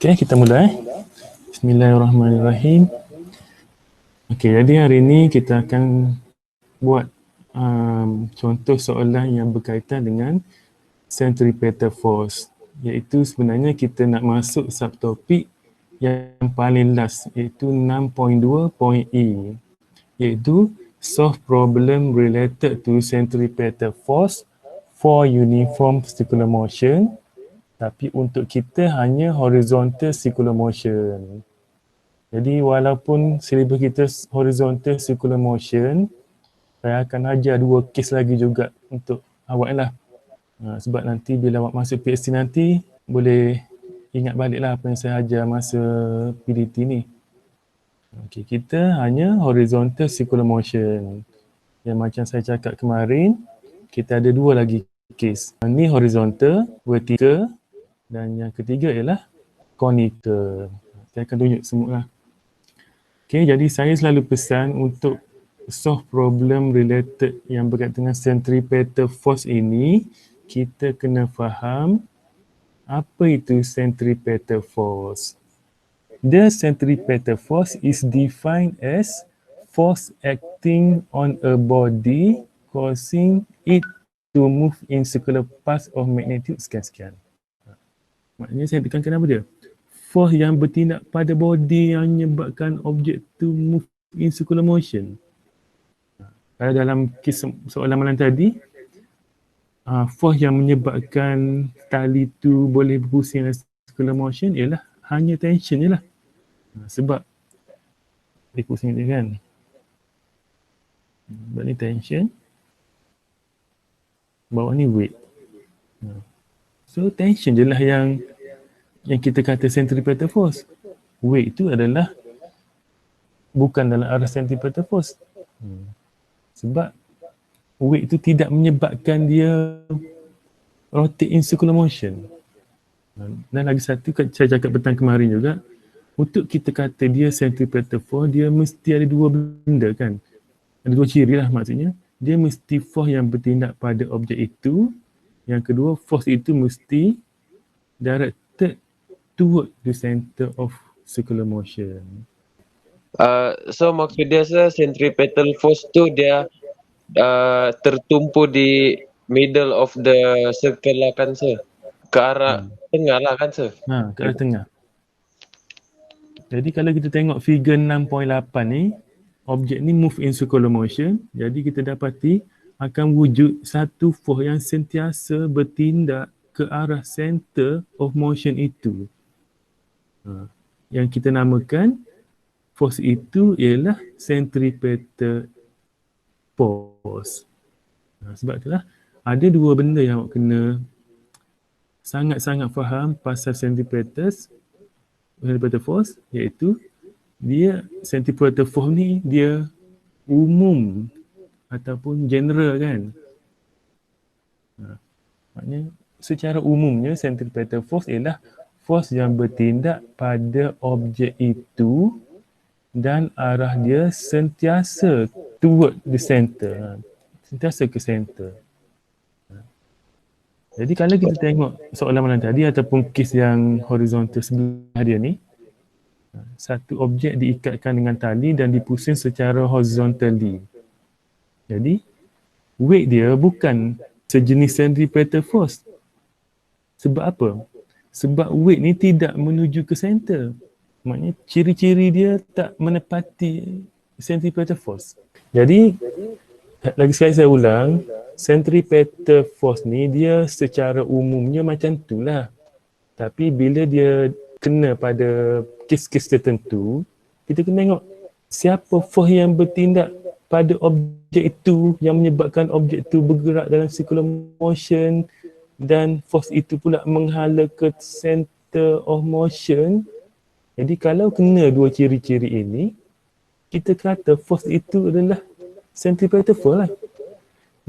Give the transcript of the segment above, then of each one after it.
Okey, kita mula. Bismillahirrahmanirrahim. Okey, jadi hari ini kita akan buat contoh soalan yang berkaitan dengan centripetal force, iaitu sebenarnya kita nak masuk subtopik yang paling last, iaitu 6.2.E, iaitu solve problem related to centripetal force for uniform circular motion, tapi untuk kita hanya horizontal circular motion. Jadi walaupun silibus kita horizontal circular motion, saya akan ajar dua kes lagi juga untuk awak lah. Sebab nanti bila awak masuk PhD nanti, boleh ingat balik lah apa yang saya ajar masa PDT ni. Okay, kita hanya horizontal circular motion. Yang macam saya cakap kemarin, kita ada dua lagi kes. Ni horizontal, vertical, dan yang ketiga ialah conical. Saya akan tunjuk semua lah. Okay, jadi saya selalu pesan untuk solve problem related yang berkaitan dengan centripetal force ini, kita kena faham apa itu centripetal force. The centripetal force is defined as force acting on a body causing it to move in circular path of magnitude sekian-sekian. Maknanya saya tekankan apa dia? Force yang bertindak pada body yang menyebabkan objek tu move in circular motion. Kalau dalam kes soalan malam tadi, force yang menyebabkan tali tu boleh berpusing dalam circular motion ialah hanya tension je lah. Sebab dia pusing dia kan. Sebab ni tension, bawah ni weight. So tension je lah yang kita kata centripetal force. Weight tu adalah bukan dalam arah centripetal force. Sebab weight tu tidak menyebabkan dia rotate in circular motion. Dan lagi satu, saya cakap petang kemarin juga, untuk kita kata dia centripetal force, dia mesti ada dua benda kan. Ada dua ciri lah maksudnya. Dia mesti force yang bertindak pada objek itu. Yang kedua, force itu mesti directed toward the center of circular motion. So maksud dia centripetal force tu dia tertumpu di middle of the circle lah kan sir? Ke arah tengah lah kan sir? Ke arah tengah. Jadi kalau kita tengok figure 6.8 ni, objek ni move in circular motion. Jadi kita dapati akan wujud satu force yang sentiasa bertindak ke arah center of motion itu. Yang kita namakan force itu ialah centripetal force. Sebab itulah ada dua benda yang awak kena sangat-sangat faham pasal centripetal force, iaitu dia centripetal force ni dia umum ataupun general kan. Maknanya secara umumnya centripetal force ialah force yang bertindak pada objek itu dan arah dia sentiasa toward the center. Sentiasa ke center. Jadi kalau kita tengok soalan malam tadi ataupun kes yang horizontal sebelah dia ni, satu objek diikatkan dengan tali dan dipusing secara horizontally. Jadi weight dia bukan sejenis centripetal force. Sebab apa? Sebab weight ni tidak menuju ke center. Maknanya ciri-ciri dia tak menepati centripetal force. Jadi lagi sekali saya ulang, centripetal force ni dia secara umumnya macam tu lah. Tapi bila dia kena pada kes-kes tertentu, kita kena tengok siapa force yang bertindak pada objek itu yang menyebabkan objek itu bergerak dalam circular motion dan force itu pula menghala ke center of motion. Jadi kalau kena dua ciri-ciri ini, kita kata force itu adalah centripetal force lah.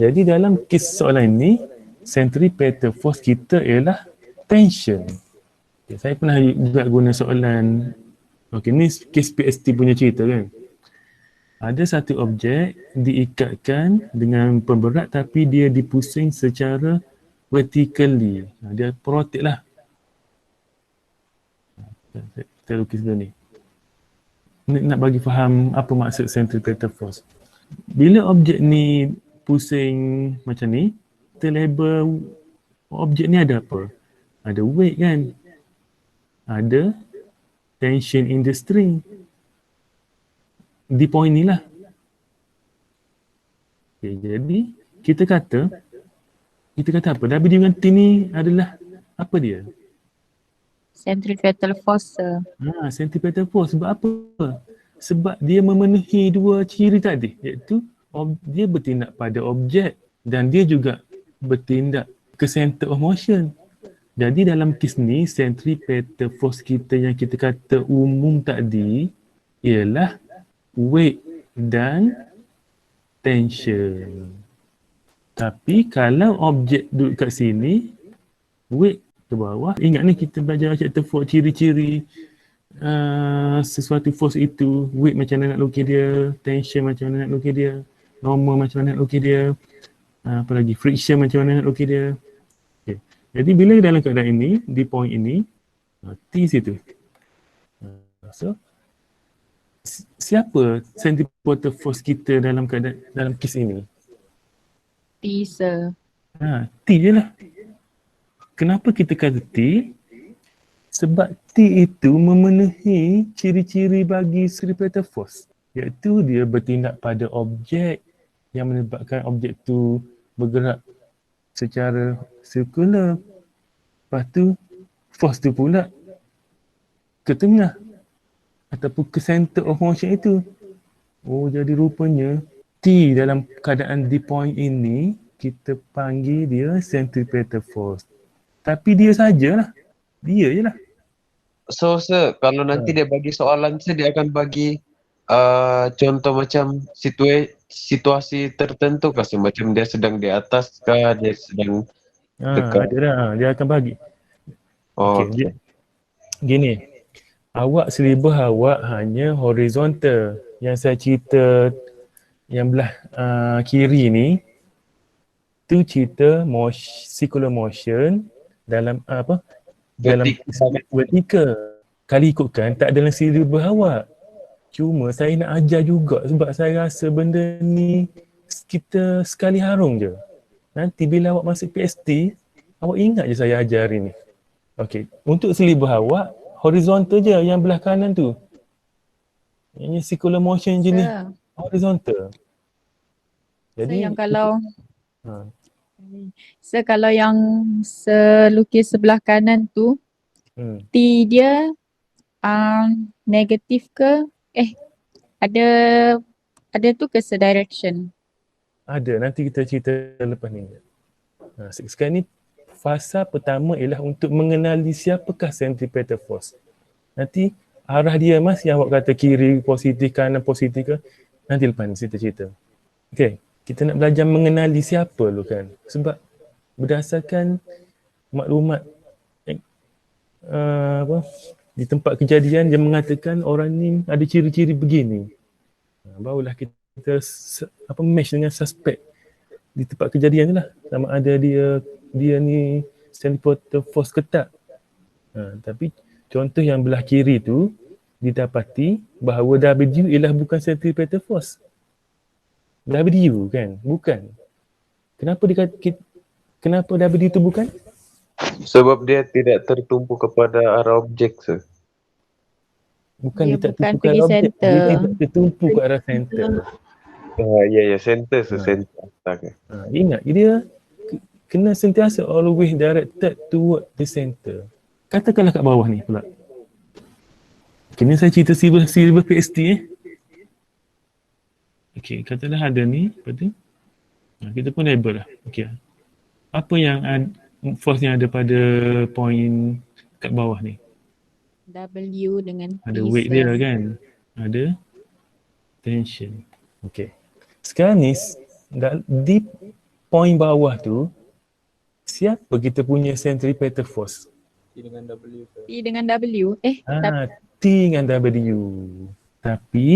Jadi dalam kes soalan ini, centripetal force kita ialah tension. Okay, saya pernah juga guna soalan, ni kes PhD punya cerita kan. Ada satu objek diikatkan dengan pemberat tapi dia dipusing secara vertically. Dia rotate lah. Kita lukis dulu ni. Nak bagi faham apa maksud centripetal force. Bila objek ni pusing macam ni, kita label objek ni ada apa? Ada weight kan? Ada tension in the string. Di point ni lah. Okay, jadi kita kata apa? W dengan T ni adalah apa dia? Centripetal force. Centripetal force. Sebab apa? Sebab dia memenuhi dua ciri tadi, iaitu dia bertindak pada objek dan dia juga bertindak ke center of motion. Jadi dalam kes ni, centripetal force kita yang kita kata umum tadi ialah weight dan tension. Tapi kalau objek duduk kat sini, weight ke bawah. Ingat ni kita belajar chapter 4 ciri-ciri sesuatu force itu. Weight macam mana nak lukis dia, tension macam mana nak lukis dia, normal macam mana nak lukis dia, apa lagi, friction macam mana nak lukis dia. Okay. Jadi bila dalam keadaan ini, di point ini, T situ. So, siapa centripetal force kita dalam keadaan, dalam kes ini? T, sir. T je lah. Kenapa kita kata T? Sebab T itu memenuhi ciri-ciri bagi centripetal force. Iaitu dia bertindak pada objek yang menyebabkan objek tu bergerak secara circular. Lepas tu force tu pula ke tengah ataupun ke center of motion itu. Oh, jadi rupanya T dalam keadaan di point ini kita panggil dia centripetal force. Tapi dia sajalah. Dia je lah. So sir, kalau nanti dia bagi soalan sir, dia akan bagi contoh macam situasi tertentu kah sir? Macam dia sedang di atas kah, dia sedang dekat? Ada dah. Dia akan bagi. Oh, Okay. Gini. Awak silibus awak hanya horizontal. Yang saya cerita yang belah kiri ni, tu cerita circular motion dalam dalam vertikal. Kali ikutkan tak dalam silibus awak. Cuma saya nak ajar juga sebab saya rasa benda ni kita sekali harung je. Nanti bila awak masuk PhD, awak ingat je saya ajar hari ni. Okey, untuk silibus awak horizontal je yang belah kanan tu. Yang circular motion jenis horizontal. Jadi yang kalau kalau yang selukis sebelah kanan tu, T dia negatif ke? Ada tu ke direction? Ada, nanti kita cerita lepas ni. Sekarang ni fasa pertama ialah untuk mengenali siapakah centripetal force. Nanti arah dia mas yang awak kata kiri positif, kanan positif ke, nanti lepas ni kita cerita. Okay, kita nak belajar mengenali siapa dulu kan. Sebab berdasarkan maklumat di tempat kejadian dia mengatakan orang ni ada ciri-ciri begini. Barulah kita match dengan suspek di tempat kejadian tu lah. Sama ada dia ni centripetal force ke tak. Tapi contoh yang belah kiri tu didapati bahawa W ialah bukan centripetal force. W kan? Bukan. Kenapa W tu bukan? Sebab dia tidak tertumpu kepada arah objek sir. Bukan Dia dia tak bukan tertumpu ke pergi arah objek. center. Dia tidak tertumpu ke arah center. Ya, center sir, center. Okay. Ingat, dia kena sentiasa always directed toward the center. Katakanlah kat bawah ni pula. Kini saya cerita silibus PhD Okey, katalah ada ni, lepas tu kita pun label lah. Okey. Apa yang force yang ada pada point kat bawah ni? W dengan T. Ada weight dia kan? Ada tension. Okey. Sekarang ni di point bawah tu siapa kita punya centripetal force? T dengan W. T dengan W. Tapi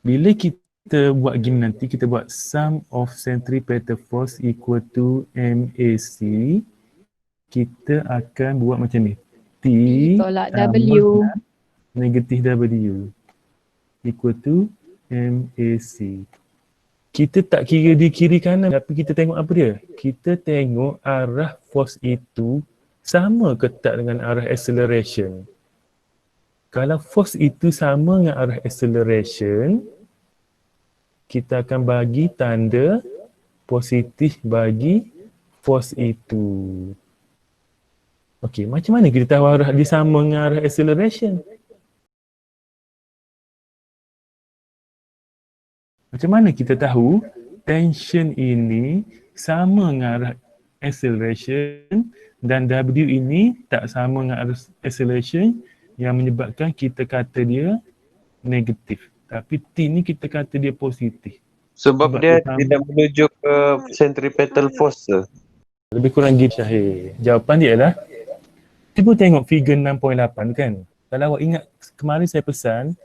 bila kita buat gini nanti, kita buat sum of centripetal force equal to MAC, kita akan buat macam ni. T tolak tambah W. negatif W equal to MAC. Kita tak kira di kiri kanan, tapi kita tengok apa dia? Kita tengok arah force itu sama ke tak dengan arah acceleration. Kalau force itu sama dengan arah acceleration, kita akan bagi tanda positif bagi force itu. Okey, macam mana kita tahu arah dia sama dengan arah acceleration? Macam mana kita tahu tension ini sama dengan arah acceleration dan W ini tak sama dengan arah acceleration yang menyebabkan kita kata dia negatif. Tapi T ni kita kata dia positif. Sebab dia tidak menuju ke centripetal force. Lebih kurang gitu Syahir. Jawapan dia adalah, cuba tengok figure 6.8 kan. Kalau awak ingat kemarin saya pesan,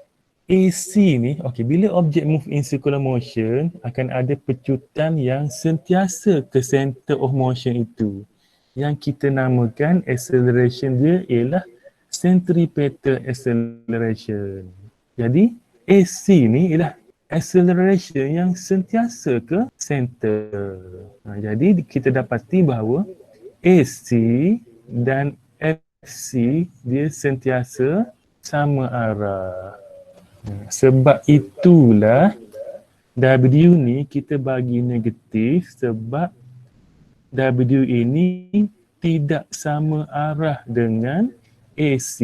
AC ni, okey, bila objek move in circular motion akan ada pecutan yang sentiasa ke center of motion itu. Yang kita namakan acceleration dia ialah centripetal acceleration. Jadi AC ni ialah acceleration yang sentiasa ke center. Jadi kita dapati bahawa AC dan FC dia sentiasa sama arah. Sebab itulah W ni kita bagi negatif sebab W ini tidak sama arah dengan AC.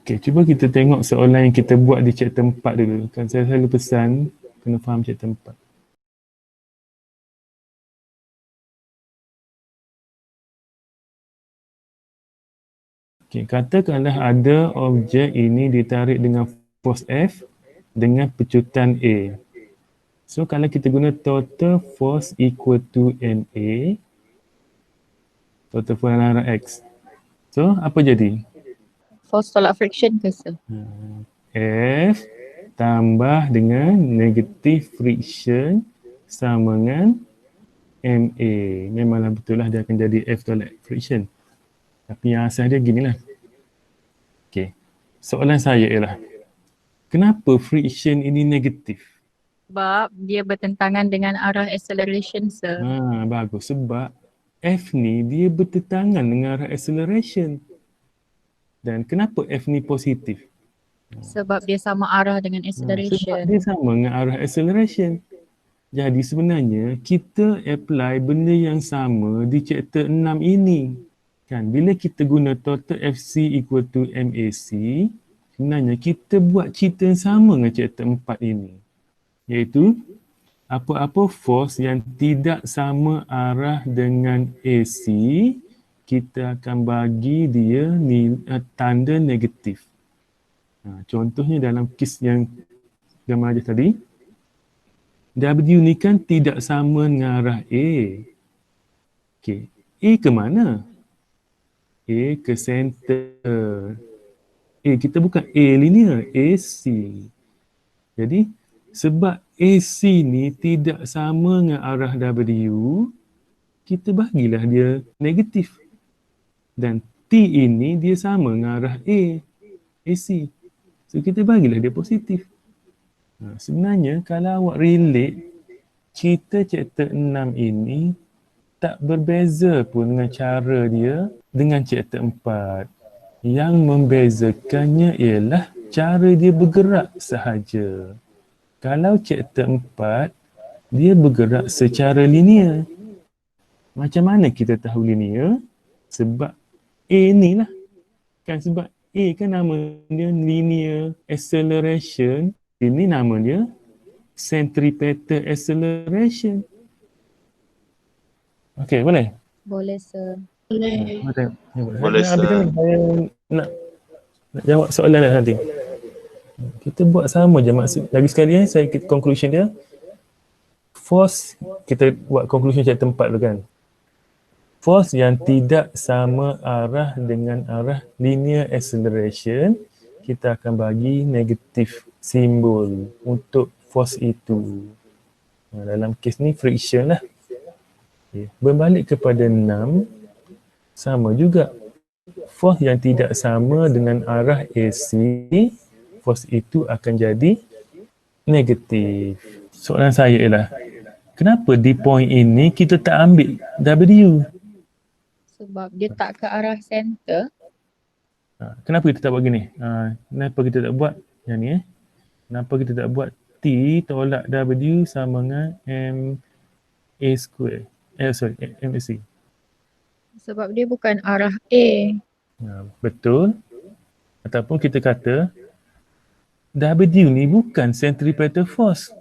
Okey, cuba kita tengok soalan yang kita buat di chapter 4 dulu. Kan saya selalu pesan kena faham chapter 4. Okey, katakanlah ada objek ini ditarik dengan force F dengan pecutan A. So kalau kita guna total force equal to MA, total force adalah X. So apa jadi? Force tolak friction ke sir? F tambah dengan negative friction sama dengan MA. Memanglah betul lah dia akan jadi F tolak friction. Tapi yang asal dia ginilah. Okey. Soalan saya ialah, kenapa friction ini negatif? Sebab dia bertentangan dengan arah acceleration sir. Bagus. Sebab F ni dia bertentangan dengan arah acceleration. Dan kenapa F ni positif? Sebab dia sama arah dengan Sebab acceleration. dia sama dengan arah acceleration. Jadi sebenarnya kita apply benda yang sama di chapter 6 ini. Kan, bila kita guna total FC equal to MAC, sebenarnya kita buat cerita yang sama dengan chapter 4 ini. Iaitu, apa-apa force yang tidak sama arah dengan AC, kita akan bagi dia tanda negatif. Contohnya dalam kes yang gambar aja tadi, W ni kan tidak sama dengan arah A. Okay. A ke mana? A ke center. A kita bukan A linear, AC. Jadi sebab AC ni tidak sama dengan arah W, kita bagilah dia negatif. Dan T ini dia sama dengan arah A, AC. So kita bagilah dia positif. Sebenarnya kalau awak relate, cerita chapter 6 ini tak berbeza pun dengan cara dia dengan chapter 4. Yang membezakannya ialah cara dia bergerak sahaja. Kalau chapter 4, dia bergerak secara linear. Macam mana kita tahu linear? Sebab A ni lah. Kan sebab A kan nama dia linear acceleration. Ini nama dia centripetal acceleration. Okey, boleh? Boleh sir. Boleh, sir. Saya nak jawab soalan dah nanti. Kita buat sama je maksud. Lagi sekali saya conclusion dia. Force, kita buat conclusion chapter 4 dulu kan. Force yang tidak sama arah dengan arah linear acceleration, kita akan bagi negatif simbol untuk force itu. Dalam kes ni friction lah. Okay. Berbalik kepada 6, sama juga. force yang tidak sama dengan arah AC, force itu akan jadi negatif. Soalan saya ialah, kenapa di point ini kita tak ambil W? Sebab dia tak ke arah center. Kenapa kita tak buat gini? Kenapa kita tak buat yang ni? Kenapa kita tak buat T tolak W sama dengan MA square? MAC. Sebab dia bukan arah A. Betul. Ataupun kita kata W ni bukan centripetal force.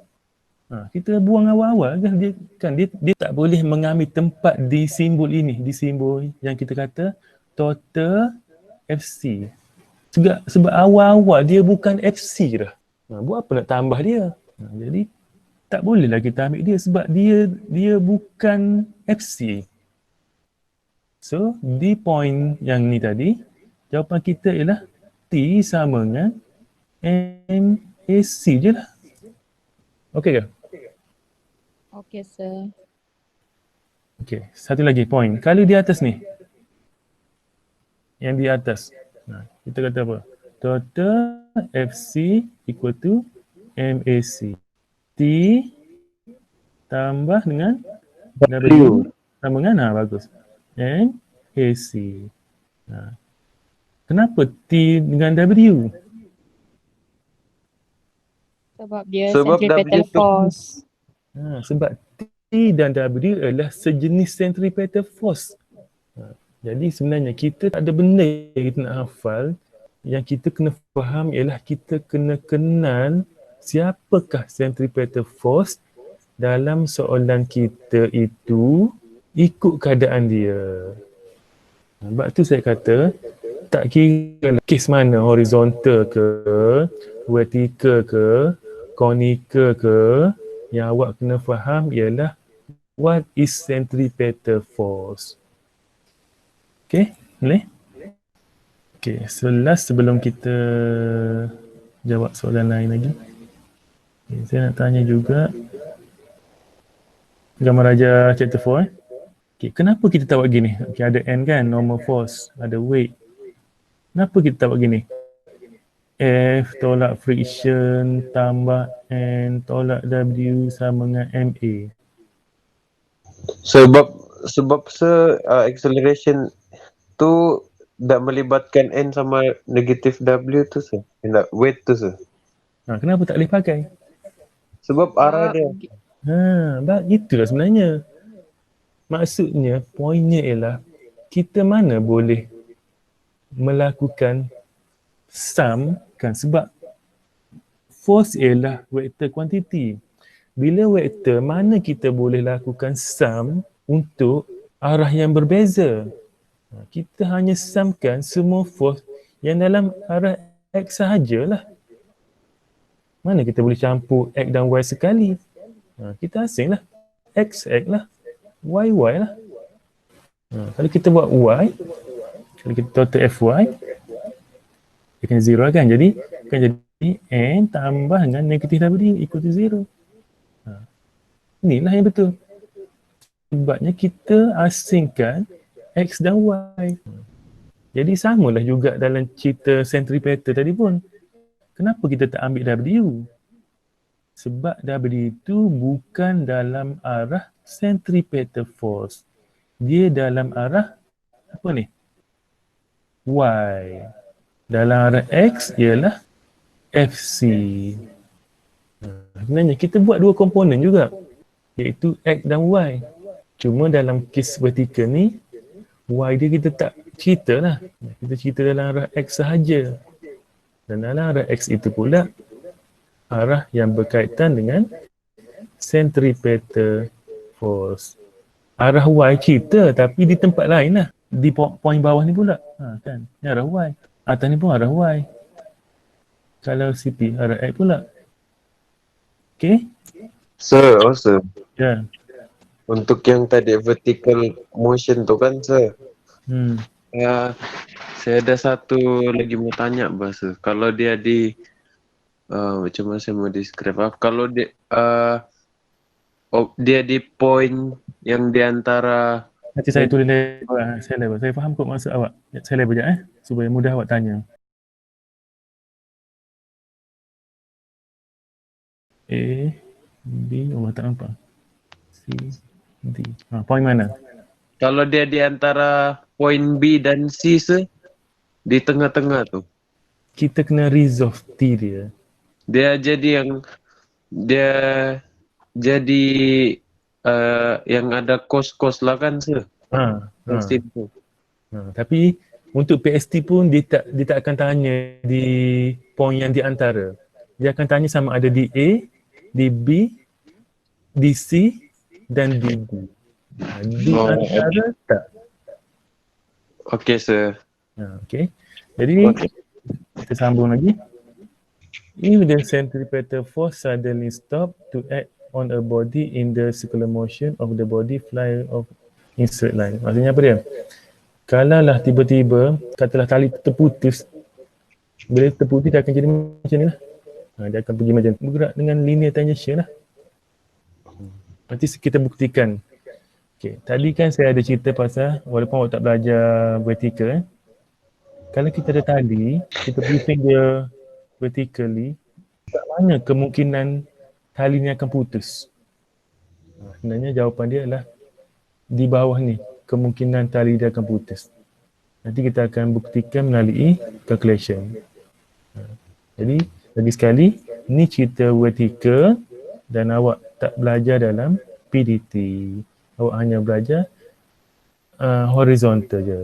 Kita buang awal-awal kan, dia tak boleh mengambil tempat di simbol ini, di simbol yang kita kata total FC. Sebab awal-awal dia bukan FC dah. Buat apa nak tambah dia? Jadi tak bolehlah kita ambil dia sebab dia bukan FC. So di point yang ni tadi, jawapan kita ialah T sama dengan MAC je lah. Okey ke? Okey, sir. Okey, satu lagi point. Kalau di atas ni, yang di atas, kita kata apa? Total FC equal to MAC. T tambah dengan W sama dengan, bagus. MAC. Kenapa T dengan W? Sebab dia Sebab centripetal W tu- force. Sebab T dan W adalah sejenis centripetal force. Jadi sebenarnya kita tak ada benda yang kita nak hafal. Yang kita kena faham ialah kita kena kenal siapakah centripetal force dalam soalan kita itu ikut keadaan dia. Sebab tu saya kata tak kira kes mana, horizontal ke, vertical ke, conical ke, yang awak kena faham ialah what is centripetal force. Okay, boleh? Okay, so last sebelum kita jawab soalan lain lagi. Okay, saya nak tanya juga gambar raja chapter 4. Okay, kenapa kita tak buat gini? Okay, ada N kan, normal force, ada weight. Kenapa kita tak buat gini? F tolak friction tambah N tolak W sama dengan MA. Sebab acceleration tu tak melibatkan N sama negatif W tu sir. Weight tu sir. Kenapa tak boleh pakai? Sebab arah dia. Itulah sebenarnya. Maksudnya, poinnya ialah kita mana boleh melakukan sum kan, sebab force ialah vektor kuantiti. Bila vektor, mana kita boleh lakukan sum untuk arah yang berbeza. Kita hanya sumkan semua force yang dalam arah X sahajalah. Mana kita boleh campur X dan Y sekali. Kita asinglah. X lah. Y lah. Kalau kita buat Y, kalau kita total FY, dia kena 0 kan. Jadi akan jadi N tambah dengan negatif W equal to 0. Inilah yang betul. Sebabnya kita asingkan X dan Y. Jadi samalah juga dalam cerita centripetal tadi pun. Kenapa kita tak ambil W? Sebab W itu bukan dalam arah centripetal force. Dia dalam arah apa ni? Y. Dalam arah X ialah FC. Sebenarnya kita buat dua komponen juga, iaitu X dan Y. Cuma dalam kes vertikal ni, Y dia kita tak cerita lah. Kita cerita dalam arah X sahaja. Dan dalam arah X itu pula arah yang berkaitan dengan centripetal force. Arah Y cerita tapi di tempat lain lah. Di poin bawah ni pula. Kan? Ni arah Y. Atas ni pun arah Y. Kalau CP, arah X pula. Okay? Sir, Ya. untuk yang tadi vertical motion tu kan sir. Saya ada satu lagi mau tanya bahasa. Kalau dia di macam mana saya mau describe? Kalau dia dia di point yang di antara Nanti saya tulis label, saya faham kok maksud awak. Saya label sekejap supaya mudah awak tanya. A, B, tak nampak. C, D. Point mana? Kalau dia di antara point B dan C di tengah-tengah tu. Kita kena resolve T dia. Dia jadi yang ada kos-kos lah kan mesin tu. Tapi untuk PST pun dia tak akan tanya di point yang di antara. Dia akan tanya sama ada di A, di B, di C dan di D. Di antara tak. Okey, sir. Okey. Jadi kita sambung lagi. If the centripetal force suddenly stop to act on a body in the circular motion of the body fly off in straight line. Maksudnya apa dia? Kalaulah tiba-tiba katalah tali terputus, bila terputus dia akan jadi macam ni lah. Dia akan pergi macam bergerak dengan linear tangential lah. Nanti kita buktikan. Okay. Tadi kan saya ada cerita pasal walaupun awak tak belajar vertical kalau kita ada tali, kita pusing dia vertically, tak mana kemungkinan tali ni akan putus? Sebenarnya jawapan dia adalah di bawah ni, kemungkinan tali dia akan putus. Nanti kita akan buktikan melalui calculation. Jadi, lagi sekali, ni cerita vertical dan awak tak belajar dalam PDT. Awak hanya belajar horizontal je.